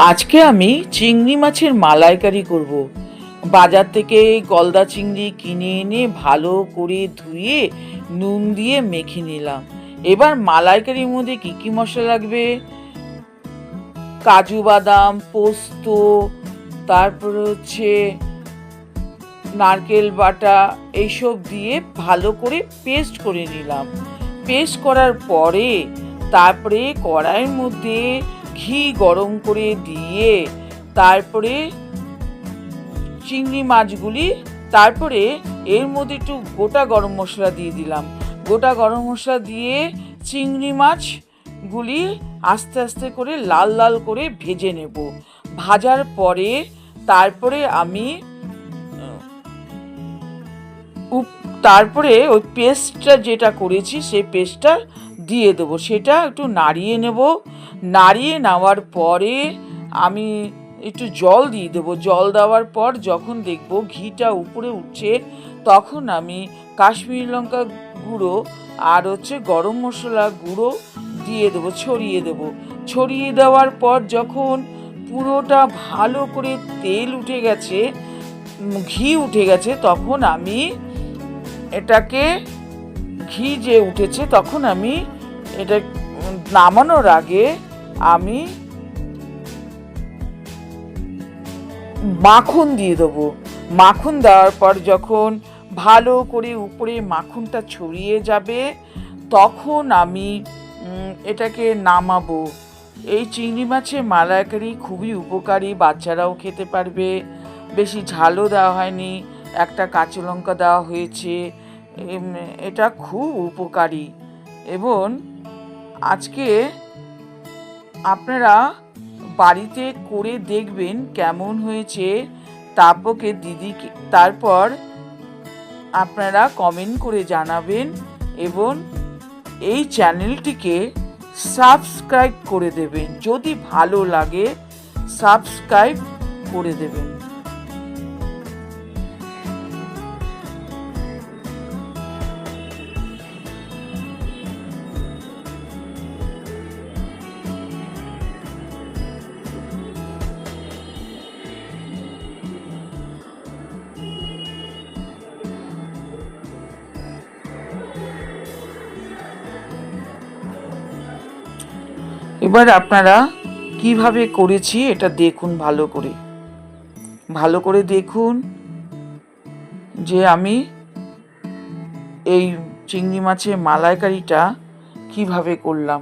আজকে আমি চিংড়ি মাছের মালাইকারি করব। বাজার থেকে গলদা চিংড়ি কিনে এনে ভালো করে ধুয়ে নুন দিয়ে মেখে নিলাম। এবার মালাইকারির মধ্যে কি কি মশলা লাগবে? কাজু বাদাম, পোস্ত, তারপরে নারকেল বাটা, এইসব দিয়ে ভালো করে পেস্ট করে নিলাম। পেস্ট করার পরে তারপরে কড়াইয়ের মধ্যে ঘি গরম করে দিয়ে তারপরে চিংড়ি মাছগুলি, তারপরে এর মধ্যে একটু গোটা গরম মশলা দিয়ে দিলাম। গোটা গরম মশলা দিয়ে চিংড়ি মাছগুলি আস্তে আস্তে করে লাল লাল করে ভেজে নেব। ভাজার পরে তারপরে আমি তারপরে ওই পেস্টটা যেটা করেছি সেই পেস্টটা দিয়ে দেবো। সেটা একটু নাড়িয়ে নেব। নাড়িয়ে নেওয়ার পরে আমি একটু জল দিয়ে দেবো। জল দেওয়ার পর যখন দেখব ঘিটা উপরে উঠছে, তখন আমি কাশ্মীরি লঙ্কা গুঁড়ো আর গরম মশলা গুঁড়ো দিয়ে দেবো, ছড়িয়ে দেবো। ছড়িয়ে দেওয়ার পর যখন পুরোটা ভালো করে তেল উঠে গেছে, ঘি উঠে গেছে, তখন আমি এটাকে, ঘি যে উঠেছে, তখন আমি এটা নামানোর আগে আমি মাখন দিয়ে দেবো। মাখন দেওয়ার পর যখন ভালো করে উপরে মাখনটা ছড়িয়ে যাবে, তখন আমি এটাকে নামাবো। এই চিংড়ি মাছের মালাইকারি খুবই উপকারী, বাচ্চারাও খেতে পারবে। বেশি ঝালও দেওয়া হয়নি, একটা কাঁচা লঙ্কা দেওয়া হয়েছে। এটা খুব উপকারী। এবং আজকে আপনারা বাড়িতে করে দেখবেন কেমন হয়েছে। তারপর আপনারা কমেন্ট করে জানাবেন এবং এই চ্যানেলটিকে সাবস্ক্রাইব করে দেবেন। যদি ভালো লাগে সাবস্ক্রাইব করে দেবেন। এবার আপনারা কিভাবে করেছি এটা দেখুন, ভালো করে দেখুন যে আমি এই চিংড়ি মাছের মালাইকারিটা কিভাবে করলাম।